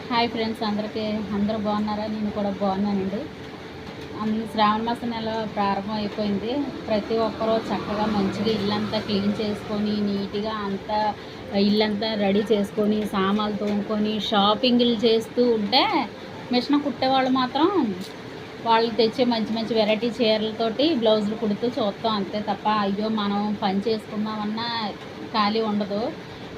Hi friends, అందరూ బాగున్నారా? నేను కూడా బాగున్నానండి. శ్రావణ మాసం నెల ప్రారంభం అయిపోయింది. ప్రతి ఒక్కరూ చక్కగా మంచిగా ఇల్లంతా క్లీన్ చేసుకొని నీట్గా అంతా ఇల్లంతా రెడీ చేసుకొని సామాన్లు తోముకొని షాపింగ్లు చేస్తూ ఉంటే మిషన్ కుట్టేవాళ్ళు మాత్రం వాళ్ళు తెచ్చే మంచి మంచి వెరైటీ చీరలతోటి బ్లౌజులు కుడుతూ చూస్తాం అంతే తప్ప అయ్యో మనం పని చేసుకుందామన్నా ఖాళీ ఉండదు.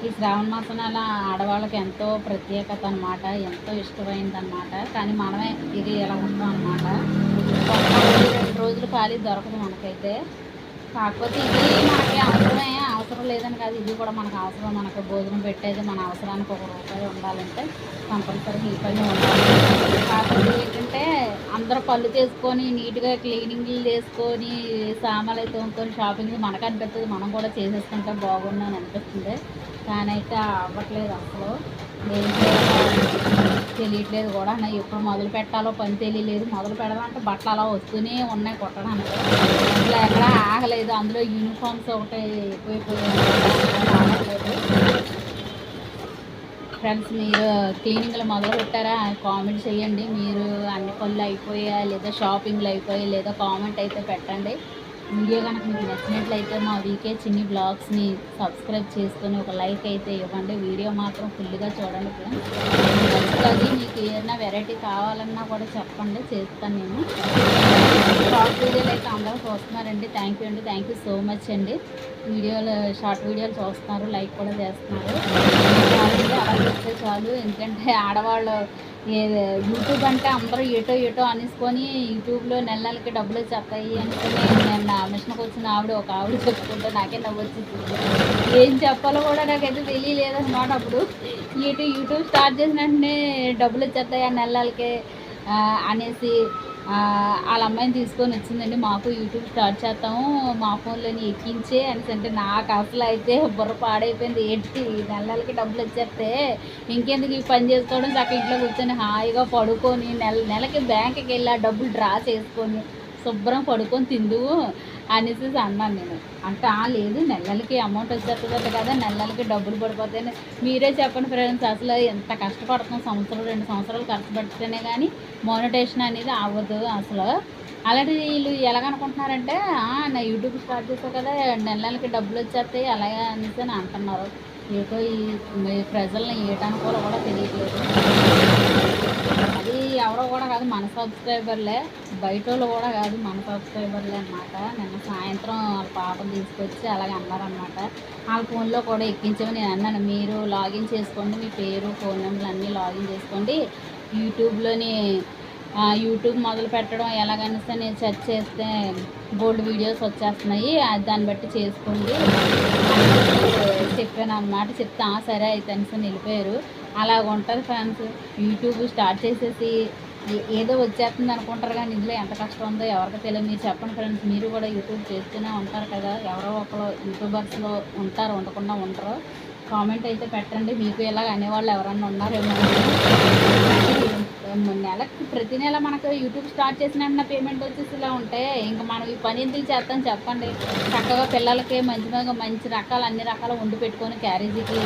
ఈ శ్రావణ మాసం నెల ఆడవాళ్ళకి ఎంతో ప్రత్యేకత అనమాట, ఎంతో ఇష్టమైందనమాట. కానీ మనమే ఇది ఇలా ఉంటాం అనమాట. 2 రోజులు ఖాళీ దొరకదు మనకైతే. కాకపోతే ఇది మనకి అవసరం లేదని కాదు, ఇది కూడా మనకు అవసరం. మనకు భోజనం పెట్టేది మన అవసరానికి ₹1 ఉండాలంటే కంపల్సరీ ఈ పని ఉండాలి. కాకపోతే ఏంటంటే అందరూ పళ్ళు చేసుకొని నీట్గా క్లీనింగ్లు చేసుకొని సామాన్లు అయితే తోముకొని షాపింగ్ మనకు అనిపిస్తుంది, మనం కూడా చేసేసుకుంటే బాగుందని అనిపిస్తుంది. కానీ అయితే అవ్వట్లేదు అసలు. ఏం తెలియట్లేదు కూడా. నాకు ఎప్పుడు మొదలు పెట్టాలో పని తెలియలేదు. మొదలు పెడదామంటే బట్టలు అలా వస్తూనే ఉన్నాయి కుట్టడానికి. అసలు ఎక్కడ ఆగలేదు. అందులో యూనిఫామ్స్ ఒకటి ఎక్కువైపోయాయి. ఫ్రెండ్స్, మీరు క్లీనింగ్లు మొదలు పెట్టారా? కామెంట్ చేయండి. మీరు అన్ని పనులు అయిపోయా లేదా షాపింగ్లు అయిపోయా లేదా కామెంట్ అయితే పెట్టండి. వీడియో కనుక మీకు నచ్చినట్లయితే మా వీకే చిన్ని బ్లాగ్స్ని సబ్స్క్రైబ్ చేసుకొని ఒక లైక్ అయితే ఇవ్వండి. వీడియో మాత్రం ఫుల్గా చూడండి ఫ్రెండ్స్. అది మీకు ఏదైనా వెరైటీ కావాలన్నా కూడా చెప్పండి, చేస్తాను నేను. షార్ట్ వీడియోలు అయితే అందరూ చూస్తున్నారండి. థ్యాంక్ యూ సో మచ్ అండి. షార్ట్ వీడియోలు చూస్తున్నారు, లైక్ కూడా చేస్తున్నారు. అలా చేస్తే చాలు. ఎందుకంటే ఆడవాళ్ళు యూట్యూబ్ అంటే అందరూ ఏటో అనేసుకొని యూట్యూబ్లో నెలకి డబ్బులు వచ్చేస్తాయి అనుకుని నేను నా మిషన్కి వచ్చిన ఒక ఆవిడ చెప్పుకుంటే నాకే నవ్వు వచ్చింది. ఏం చెప్పాలో కూడా నాకైతే తెలియలేదన్నమాట. అప్పుడు యూట్యూబ్ స్టార్ట్ చేసిన వెంటనే డబ్బులు వచ్చేస్తాయి ఆ నెలలకే అనేసి వాళ్ళ అమ్మాయిని తీసుకొని వచ్చిందండి. మాకు యూట్యూబ్ స్టార్ట్ చేస్తాము, మా ఫోన్లోని ఎక్కించే అనేసి. అంటే నాకు అసలు అయితే బుర్ర పాడైపోయింది. ఏంటి నెలలకి డబ్బులు వచ్చేస్తే ఇంకెందుకు ఈ పని చేసుకోవడం, చక్క ఇంట్లో కూర్చొని హాయిగా పడుకొని నెలకి బ్యాంకుకి వెళ్ళి ఆ డబ్బులు డ్రా చేసుకొని శుభ్రం పడుకొని తిందువు అనేసి అన్నాను నేను. అంటే లేదు, నెలలకి అమౌంట్ వచ్చేస్తుంది కదా, నెలలకి డబ్బులు పడిపోతాయని. మీరే చెప్పండి ఫ్రెండ్స్, అసలు ఎంత కష్టపడుతున్నాం. 2 సంవత్సరాలు ఖర్చు పెడితేనే కానీ మోనిటైజేషన్ అనేది అవ్వదు అసలు. అలాంటి వీళ్ళు ఎలాగనుకుంటున్నారంటే నా యూట్యూబ్ స్టార్ట్ చేసావు కదా, నెలలకి డబ్బులు వచ్చేస్తాయి అలాగే అనేసి అని అంటున్నారు. ఏదో ఈ ప్రజల్ని ఏటనుకోవాలో కూడా తెలియట్లేదు. అది ఎవరో కూడా కాదు, మన సబ్స్క్రైబర్లే. బయట వాళ్ళు కూడా కాదు, మన సబ్స్క్రైబర్లే అన్నమాట. నిన్న సాయంత్రం వాళ్ళ పాపను తీసుకొచ్చి అలాగే అన్నారనమాట. వాళ్ళ ఫోన్లో కూడా ఎక్కించామని నేను అన్నాను, మీరు లాగిన్ చేసుకోండి, మీ పేరు ఫోన్ నెంబర్లు అన్నీ లాగిన్ చేసుకోండి. యూట్యూబ్ మొదలు పెట్టడం ఎలాగనిస్తే నేను సెర్చ్ చేస్తే బోల్డ్ వీడియోస్ వచ్చేస్తున్నాయి, దాన్ని బట్టి చేసుకోండి చెప్పాను అన్నమాట. చెప్తే సరే అయితే అనేసి వెళ్ళిపోయారు. అలాగ ఉంటుంది ఫ్రెండ్స్. యూట్యూబ్ స్టార్ట్ చేసేసి ఏదో వచ్చేస్తుంది అనుకుంటారు, కానీ ఇందులో ఎంత కష్టం ఉందో ఎవరికి తెలియదు. మీరు చెప్పండి ఫ్రెండ్స్, మీరు కూడా యూట్యూబ్ చేస్తూనే ఉంటారు కదా, ఎవరో ఒకరు యూట్యూబర్స్లో ఉంటారు, ఉండకుండా ఉంటారు. కామెంట్ అయితే పెట్టండి. మీకు ఇలాగ అనేవాళ్ళు ఎవరన్నా ఉన్నారేమో. ప్రతి నెల మనకు యూట్యూబ్ స్టార్ట్ చేసిన పేమెంట్ వచ్చేసి ఇలా ఉంటే ఇంకా మనం ఈ పని ఎందుకు చేస్తాం చెప్పండి. చక్కగా పిల్లలకి మంచి రకాలు అన్ని రకాలు వండి పెట్టుకొని క్యారేజీకి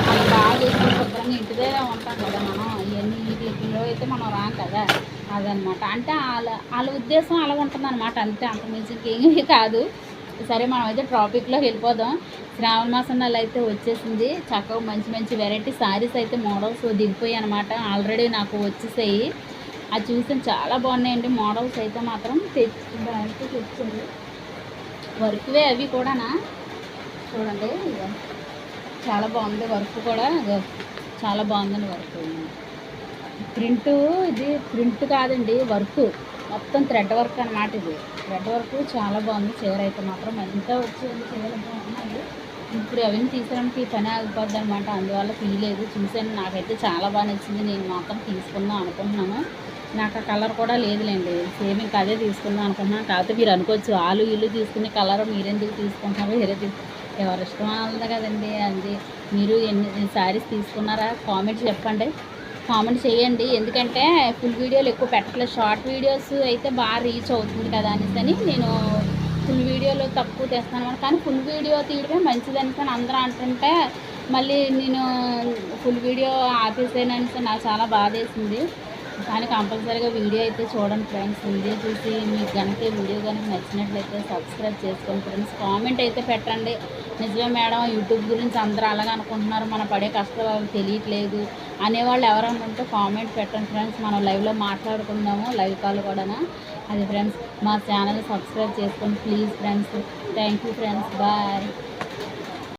అలా బాగా చేసుకుని శుభ్రంగా ఇంటి దగ్గర ఉంటాం కదా మనం. ఇవన్నీ వీటిలో అయితే మనం రాం కదా, అదనమాట. అంటే వాళ్ళ ఉద్దేశం అలా ఉంటుంది అనమాట. అంతే, అంత మించి ఏమీ కాదు. సరే, మనం అయితే ట్రాఫిక్లోకి వెళ్ళిపోదాం. శ్రావణ మాసం నెల అయితే వచ్చేసింది. చక్కగా మంచి వెరైటీ శారీస్ అయితే మోడల్స్ దిగిపోయాయి అనమాట. ఆల్రెడీ నాకు వచ్చేసాయి, అది చూసి చాలా బాగున్నాయండి. మోడల్స్ అయితే మాత్రం తెచ్చింది. వర్క్వే అవి కూడానా చూడండి, చాలా బాగుంది. వర్క్ కూడా చాలా బాగుందండి. వర్క్ ఇది ప్రింట్ కాదండి, వర్క్ మొత్తం థ్రెడ్ వర్క్ అనమాట. ఇది థ్రెడ్ వర్క్ చాలా బాగుంది. చీర అయితే మాత్రం ఎంత వచ్చేది, చీరలు బాగున్నాయి. ఇప్పుడు అవన్నీ తీసడానికి పని ఆగిపోద్ది అనమాట, అందువల్ల తీయలేదు. చూసాను, నాకైతే చాలా బాగా నచ్చింది. నేను మాత్రం తీసుకుందాం అనుకుంటున్నాను. నాకు ఆ కలర్ కూడా లేదులేండి, సేమ్ ఇంకా అదే తీసుకుందాం అనుకుంటున్నాను. కాకపోతే మీరు అనుకోవచ్చు, ఇల్లు తీసుకునే కలర్ మీరెందుకు తీసుకుంటున్నారు, ఎవరి ఇష్టం ఉంది కదండి. అది మీరు ఎన్ని శారీస్ తీసుకున్నారా కామెంట్ చెప్పండి, కామెంట్ చేయండి. ఎందుకంటే ఫుల్ వీడియోలు ఎక్కువ పెట్టట్లేదు, షార్ట్ వీడియోస్ అయితే బాగా రీచ్ అవుతుంది కదా అనేసి నేను ఫుల్ వీడియోలో తక్కువ తెస్తాను. కానీ ఫుల్ వీడియో తీయడమే మంచిది అనేసి అందరూ అంటుంటే మళ్ళీ నేను ఫుల్ వీడియో ఆపేసాననేసి నాకు చాలా బాధేసింది. కానీ కంపల్సరీగా వీడియో అయితే చూడండి ఫ్రెండ్స్. వీడియో చూసి మీకు కనుక వీడియో కనుక నచ్చినట్లయితే సబ్స్క్రైబ్ చేసుకోండి ఫ్రెండ్స్. కామెంట్ అయితే పెట్టండి. నిజమే మేడం, యూట్యూబ్ గురించి అందరూ అలాగే అనుకుంటున్నారు, మన పడే కష్టాలు వాళ్ళకి తెలియట్లేదు అనేవాళ్ళు ఎవరైనా ఉంటే కామెంట్ పెట్టండి ఫ్రెండ్స్. మనం లైవ్లో మాట్లాడుకుందాము, లైవ్ కాల్ కూడా. అది ఫ్రెండ్స్, మా ఛానల్ సబ్స్క్రైబ్ చేసుకోండి please friends. Thank you friends, bye.